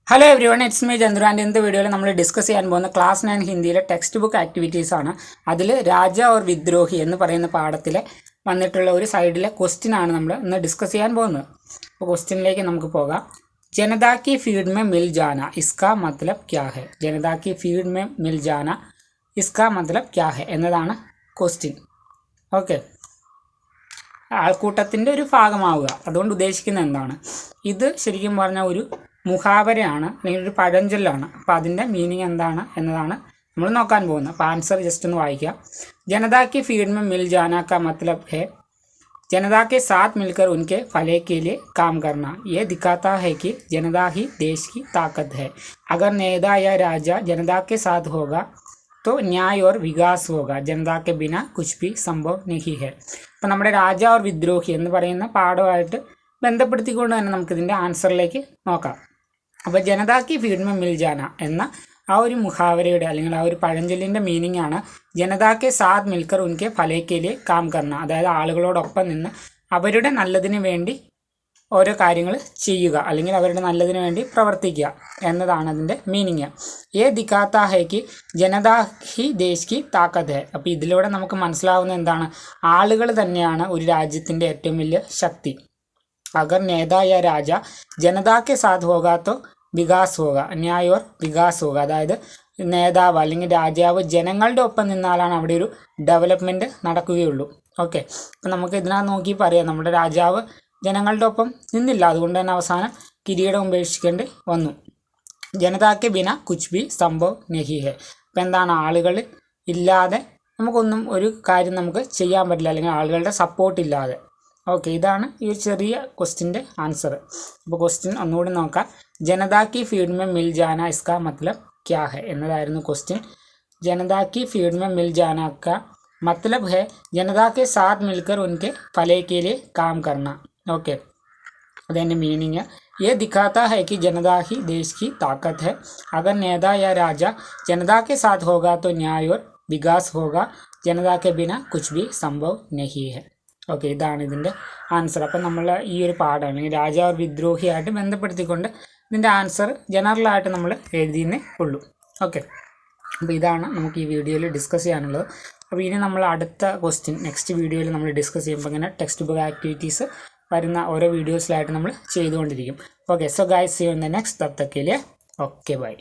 Hello every one, it's me Chandru. And ഇന്നത്തെ വീഡിയോയിൽ നമ്മൾ ഡിസ്കസ് ചെയ്യാൻ പോകുന്ന ക്ലാസ് 9 ഹിന്ദിയിലെ ടെക്സ്റ്റ് ബുക്ക് ആക്ടിവിറ്റീസ് ആണ്. അതിൽ രാജ ഓർ വിദ്രോഹി എന്ന് പറയുന്ന പാഠത്തിലെ വന്നിട്ടുള്ള ഒരു സൈഡിലെ ക്വസ്റ്റ്യൻ ആണ് നമ്മൾ ഇന്ന് ഡിസ്കസ് ചെയ്യാൻ പോകുന്നത്. അപ്പോൾ ക്വസ്റ്റ്യനിലേക്ക് നമുക്ക് പോകാം. ജനതാ കി ഫീഡ് മേ മിൽ ജാന ഇസ്കാ മത്ലബ് ക്യാ ഹെ. ജനതാ കി ഫീഡ് മേ മിൽ ജാന ഇസ്കാ മത്ലബ് ക്യാ ഹെ എന്നതാണ് ക്വസ്റ്റ്യൻ. ഓക്കെ, ആൾക്കൂട്ടത്തിൻ്റെ ഒരു ഭാഗമാവുക, അതുകൊണ്ട് ഉദ്ദേശിക്കുന്നത് എന്താണ്? ഇത് ശരിക്കും പറഞ്ഞാൽ ഒരു മുഹാവരയാണ്, അല്ലെങ്കിൽ ഒരു പഴഞ്ചൊല്ലാണ്. അപ്പോൾ അതിൻ്റെ മീനിങ് എന്താണ് എന്നതാണ് നമ്മൾ നോക്കാൻ പോകുന്നത്. അപ്പോൾ ആൻസർ ജസ്റ്റ് ഒന്ന് വായിക്കാം. ജനതാ കി ഫീഡ് മേ മിൽ ജാന കാ മത്ലബ് है जनता के साथ मिलकर उनके भले के लिए काम करना. ये दिखाता है कि जनता ही देश की ताकत है. अगर नेता या राजा जनता के साथ होगा तो न्याय और विकास होगा. जनता के बिना कुछ भी संभव नहीं है. അപ്പോൾ നമ്മുടെ രാജ ഓർ വിദ്രോഹി എന്ന് പറയുന്ന പാഠമായിട്ട് ബന്ധപ്പെടുത്തിക്കൊണ്ട് തന്നെ നമുക്കിതിൻ്റെ ആൻസറിലേക്ക് നോക്കാം. അപ്പോൾ ജനതാക്ക് ഫീഡ് മേ മിൽ ജാന എന്ന ആ ഒരു മുഹാവരയുടെ അല്ലെങ്കിൽ ആ ഒരു പഴഞ്ചൊല്ലിൻ്റെ മീനിങ് ആണ് ജനതാക്കെ സാത്ത് മിൽക്കർ ഉൻകെ ഫലേക്കേലിയെ കാം കർണ. അതായത് ആളുകളോടൊപ്പം നിന്ന് അവരുടെ നല്ലതിന് വേണ്ടി ഓരോ കാര്യങ്ങൾ ചെയ്യുക, അല്ലെങ്കിൽ അവരുടെ നല്ലതിന് വേണ്ടി പ്രവർത്തിക്കുക എന്നതാണ് അതിൻ്റെ മീനിങ്. ഏ ദിക്കാത്ത ഹേക്ക് ജനതാ ഹി ദേശ് കി താക്കത്ത് ഹെ. അപ്പോൾ ഇതിലൂടെ നമുക്ക് മനസ്സിലാവുന്ന എന്താണ്? ആളുകൾ തന്നെയാണ് ഒരു രാജ്യത്തിൻ്റെ ഏറ്റവും വലിയ ശക്തി. अगर नेता या राजा जनता के साथ होगा तो विकास होगा, न्याय और विकास होगा. അതായത് നേതാവ് അല്ലെങ്കിൽ രാജാവ് ജനങ്ങളുടെ ഒപ്പം നിന്നാലാണ് അവിടെ ഒരു ഡെവലപ്മെൻറ്റ് നടക്കുകയുള്ളൂ. ഓക്കെ, അപ്പം നമുക്ക് ഇതിനകത്ത് നോക്കി പറയാം, നമ്മുടെ രാജാവ് ജനങ്ങളുടെ ഒപ്പം നിന്നില്ല, അതുകൊണ്ട് തന്നെ അവസാനം കിരീടം ഉപേക്ഷിക്കേണ്ടി വന്നു. ജനതാക്ക് ബിന കുച്ച് ബി സംഭവ് നഹി ഹെ. അപ്പം എന്താണ്? ആളുകൾ ഇല്ലാതെ നമുക്കൊന്നും ഒരു കാര്യം നമുക്ക് ചെയ്യാൻ പറ്റില്ല, അല്ലെങ്കിൽ ആളുകളുടെ സപ്പോർട്ടില്ലാതെ. ഓക്കെ, ഇതാണ് ഈ ഒരു ചെറിയ ക്വസ്റ്റിൻ്റെ ആൻസർ. അപ്പോൾ ക്വസ്റ്റ്യൻ ഒന്നുകൂടി നോക്കാം. ജനതാ കി ഫീഡ് മേ മിൽ ജാന ഇസ്കാ മത്ലബ് ക്യാ ഹെ എന്നതായിരുന്നു ക്വസ്റ്റ്യൻ. ജനതാ കി ഫീഡ് മേ മിൽ ജാന കാ മത്ലബ് ഹെ ജനതാ കെ സാത്ത് മിൽക്കർ ഉൻകെ ഫലേ കെ ലിയെ കാം കർണ. ഓക്കെ, അതിൻ്റെ മീനിങ് ये दिखाता है कि जनता ही देश की ताकत है. अगर नेता या राजा जनता के साथ होगा तो न्याय और विकास होगा. जनता के बिना कुछ भी संभव नहीं है. ഓക്കെ, ഇതാണ് ഇതിൻ്റെ ആൻസർ. അപ്പം നമ്മൾ ഈ ഒരു പാഠം അല്ലെങ്കിൽ രാജാവ് വിദ്രോഹിയായിട്ട് ബന്ധപ്പെടുത്തിക്കൊണ്ട് ഇതിൻ്റെ ആൻസർ ജനറലായിട്ട് നമ്മൾ എഴുതിയെന്നേ ഉള്ളൂ. ഓക്കെ, അപ്പോൾ ഇതാണ് നമുക്ക് ഈ വീഡിയോയിൽ ഡിസ്കസ് ചെയ്യാനുള്ളത്. അപ്പോൾ ഇനി നമ്മൾ അടുത്ത ക്വസ്റ്റ്യൻ നെക്സ്റ്റ് വീഡിയോയിൽ നമ്മൾ ഡിസ്കസ് ചെയ്യുമ്പോൾ ഇങ്ങനെ ടെക്സ്റ്റ് ബുക്ക് ആക്ടിവിറ്റീസ് വരുന്ന ഓരോ വീഡിയോസിലായിട്ട് നമ്മൾ ചെയ്തുകൊണ്ടിരിക്കും. Okay, so guys see you in the next. തബ് തക് കെ ലിയെ ഓക്കെ ബൈ.